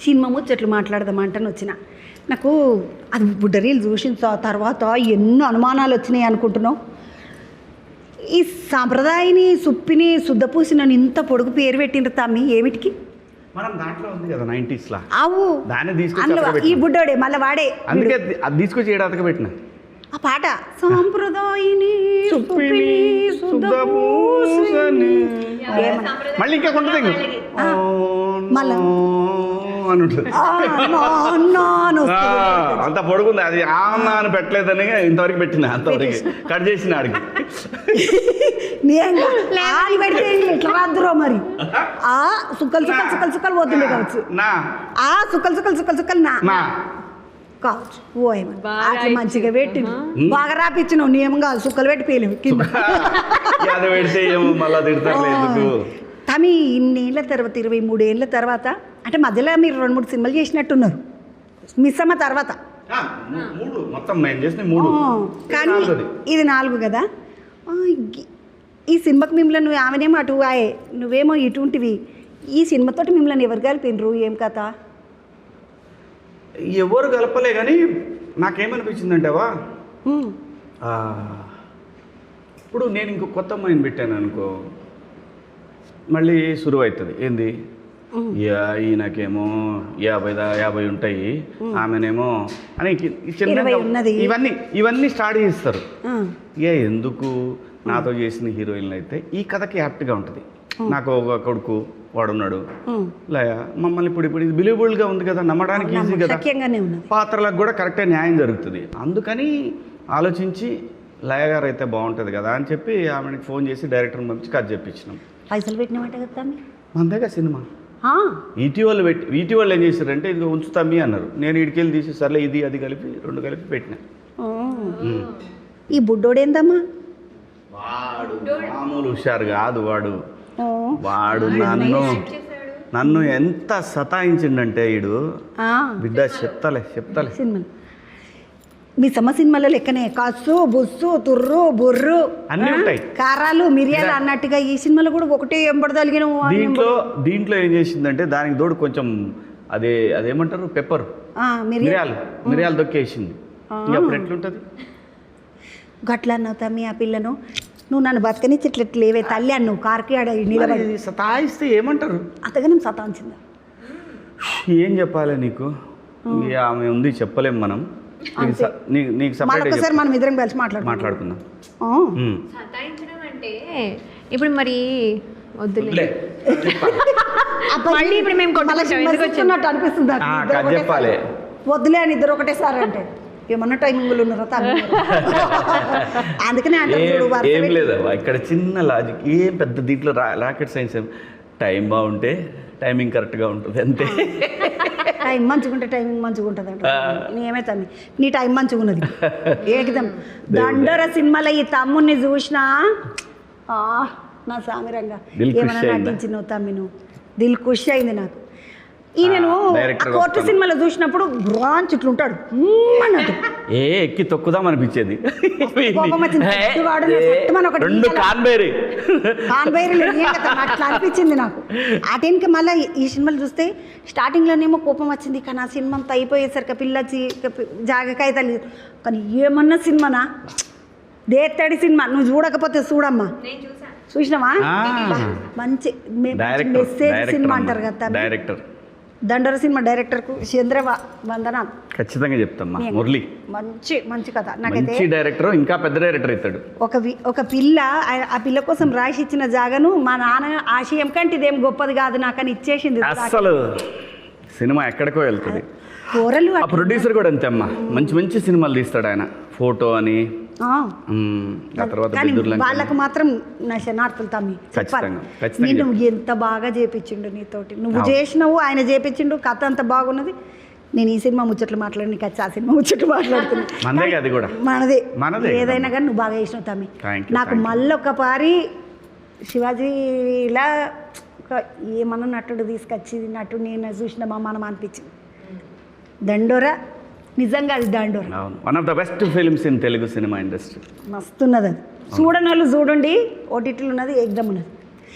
Cinema ముచ్చట్లు మాట్లాడదామంటని వచ్చిన. నాకు అది బుడ్డరీలు చూసిన తర్వాత ఎన్నో అనుమానాలు వచ్చినాయి అనుకుంటున్నావు. ఈ సాంప్రదాయని సుప్పిని శుద్ధపూసిన ఇంత పొడుగు పేరు పెట్టిండ్రు తమ్మి ఏమిటికి? మనం దాంట్లో ఉంది కదా 90s లా. అవు దాన్ని తీసుకొచ్చి ఈ బుడ్డోడే మళ్ళీ వాడే. అందుకే అది తీసుకొచ్చి ఏడాదికి పెట్టిన ఆ పాట సాంప్రదాయని మళ్ళీ ఇంకా కొంటుంది అని ఉంటుంది. అంత పొడుగుంది అది. ఆమె అని పెట్టలేదని ఇంతవరకు పెట్టిన, అంతవరకు కట్ చేసిన ఆడికి. పెడితే ఎట్లా రాదురో మరి. ఆ సుక్కలు సుక్కలు సుక్కలు సుక్కలు పోతుండే కావచ్చు. ఆ సుక్కలు సుక్కలు సుక్కలు సుక్కలు నా కావచ్చు. ఓ అట్లా మంచిగా పెట్టి బాగా రాపిచ్చినావు. నియమం కాదు, సుక్కలు పెట్టి పేలేవు కింద పెడితే మళ్ళీ తిడతారు. తమి ఇన్నేళ్ళ తర్వాత 23 ఏళ్ళ తర్వాత అంటే మధ్యలో మీరు 2-3 సినిమాలు చేసినట్టున్నారు మిస్ అమ్మ తర్వాత. కానీ ఇది 4 కదా. ఈ సినిమాకి మిమ్మల్ని నువ్వు ఆమెనేమో అటు ఆయే, నువ్వేమో ఇటువంటివి. ఈ సినిమాతోటి మిమ్మల్ని ఎవరు కలిపినరు? ఏం కథ? ఎవరు కలపలే కానీ నాకేమనిపించిందంటేవా, ఇప్పుడు నేను ఇంకో కొత్త అమ్మాయిని పెట్టాను అనుకో, మళ్ళీ సురువు అవుతుంది. ఏంది ఈయనకేమో 50 ఉంటాయి, ఆమెనేమో అని ఇవన్నీ స్టార్ట్ చేస్తారు. ఎందుకు నాతో చేసిన హీరోయిన్లు అయితే ఈ కథకి యాప్ట్గా ఉంటుంది. నాకు ఒక కొడుకు వాడున్నాడు, లయ మమ్మల్ని ఇప్పుడు ఇది బిలీవబుల్గా ఉంది కదా, నమ్మడానికి ఈజీ కదా, పాత్రలకు కూడా కరెక్ట్గా న్యాయం జరుగుతుంది. అందుకని ఆలోచించి లయ గారు అయితే బాగుంటుంది కదా అని చెప్పి ఆమెకి ఫోన్ చేసి డైరెక్టర్ని పంపించి కథ చెప్పించినాం. పైసలు పెట్టినమాట కదా అంతేగా సినిమా. ఈటీవల్ ఏం చేశారంటే ఇది ఉంచుతామి అన్నారు. నేను ఇడికెళ్ళి తీసి సర్లే ఇది అది కలిపి 2 కలిపి పెట్టినా. ఈ బుడ్డోడేందమ్మా? వాడు మామూలు హుషారు కాదు. వాడు నన్ను ఎంత సతాయించిండంటే ఈడు బిడ్డ చెప్తాలే సినిమా. మీ సినిమాలో లెక్కనే కస్సు బుస్సు తుర్రు బుర్రు అన్నీ ఉంటాయి, కారాలు మిరియాలు అన్నట్టుగా ఈ సినిమాలో కూడా ఒకటే ఎంబడదలిగిన. దీంట్లో ఏం చేసిందంటే దానికి తోడు కొంచెం అదేమంటారు పెప్పర్, మిరియాలు దొక్కేసింది. అప్పుడు ఎట్లుంటుంది? గట్ల అన్నావు తమ్మి ఆ పిల్లను. నువ్వు నన్ను బతకనిచ్చి ఇట్లా లేవే తల్లి అని నువ్వు కార్కి ఆడ నిలబడి సతాయిస్తే ఏమంటారు? అతగానే సతాయించిందా? ఏం చెప్పాలి నీకు? ఆమె ఉంది చెప్పలేం మనం. నీకు ఒకసారి మనం ఇద్దరం కలిసి మాట్లాడుకుందాం. సతాయించడం అంటే ఇప్పుడు మరి వద్దులే, ఇప్పుడు మేము అనిపిస్తుంది. చెప్పాలి వద్దులే అని ఇద్దరు ఒకటేసారి అంటే ఏమన్నా టైమింగ్లు ఉన్నారా? అందుకనే ఏం లేదా ఇక్కడ చిన్న లాజిక్, ఏం పెద్ద దీంట్లో రాకెట్ సైన్స్. టైం బాగుంటే టైమింగ్ కరెక్ట్గా ఉంటుంది అంతే. టైం మంచిగా టైమింగ్ మంచిగా ఉంటుంది అంటే నేమైతాను నీ టైం మంచిగా ఉన్నది. ఏకదం దండోర సినిమాలో ఈ తమ్ముడిని చూసినా నా సామిరంగా ఏమైనా నటించినావు తమ్మి, నువ్వు దిల్ ఖుషి అయింది నాకు. ఈయనను కోర్టు సినిమాలో చూసినప్పుడు బ్రాంచ్ ఇట్లుంటాడు అన్నట్టు ఎక్కి తొక్కుదాం అనిపించేది. అట్లా అనిపించింది నాకు. ఆ టైంకి మళ్ళీ ఈ సినిమాలు చూస్తే స్టార్టింగ్లోనేమో కోపం వచ్చింది, కానీ ఆ సినిమా అంతా అయిపోయేసరికి పిల్లచ్చి జాగకాయితాలు. కానీ ఏమన్నా సినిమానా దేత్తడి సినిమా, నువ్వు చూడకపోతే చూడమ్మా. చూసినావా? మంచి మెసేజ్ సినిమా అంటారు కదా డైరెక్టర్. దండోర సినిమా డైరెక్టర్కు చంద్ర వందనాలు ఖచ్చితంగా చెప్తామ్మా. మురళి మంచి కథ. నాకైతే డైరెక్టర్ ఇంకా పెద్ద డైరెక్టర్ అవుతాడు. ఒక పిల్ల ఆ పిల్ల కోసం రాసి ఇచ్చిన జాగను మా నాన్న ఆశయం కంటే ఇదేం గొప్పది కాదు నాకని ఇచ్చేసింది. అసలు సినిమా ఎక్కడికో వెళ్తుంది. ఆ ప్రొడ్యూసర్ కూడా అంతే అమ్మా, మంచి సినిమాలు తీస్తాడు ఆయన. ఫోటో అని వాళ్ళకు మాత్రం నా శనార్థులు తమ్మి చెప్పాలి. నువ్వు ఎంత బాగా చేపించిండు నీతోటి, నువ్వు చేసినావు ఆయన చేపించిండు, కథ అంత బాగున్నది. నేను ఈ సినిమా ముచ్చట్లు మాట్లాడి నీకు వచ్చి ఆ సినిమా ముచ్చట్లు మాట్లాడుతున్నా. మనదే ఏదైనా కానీ నువ్వు బాగా చేసినావు తమ్మి. నాకు మళ్ళీ ఒక పారి శివాజీలా ఏమన్నా నటుడు తీసుకొచ్చి నటుడు నేను చూసిన మా మనం అనిపించింది. దండోరా నిజంగా అది Dandora one of the best films in Telugu cinema industry. మస్తున్నది అది. చూడని వాళ్ళు చూడండి, ఓటీటీలు ఉన్నది, ఎగ్జామ్ ఉన్నది.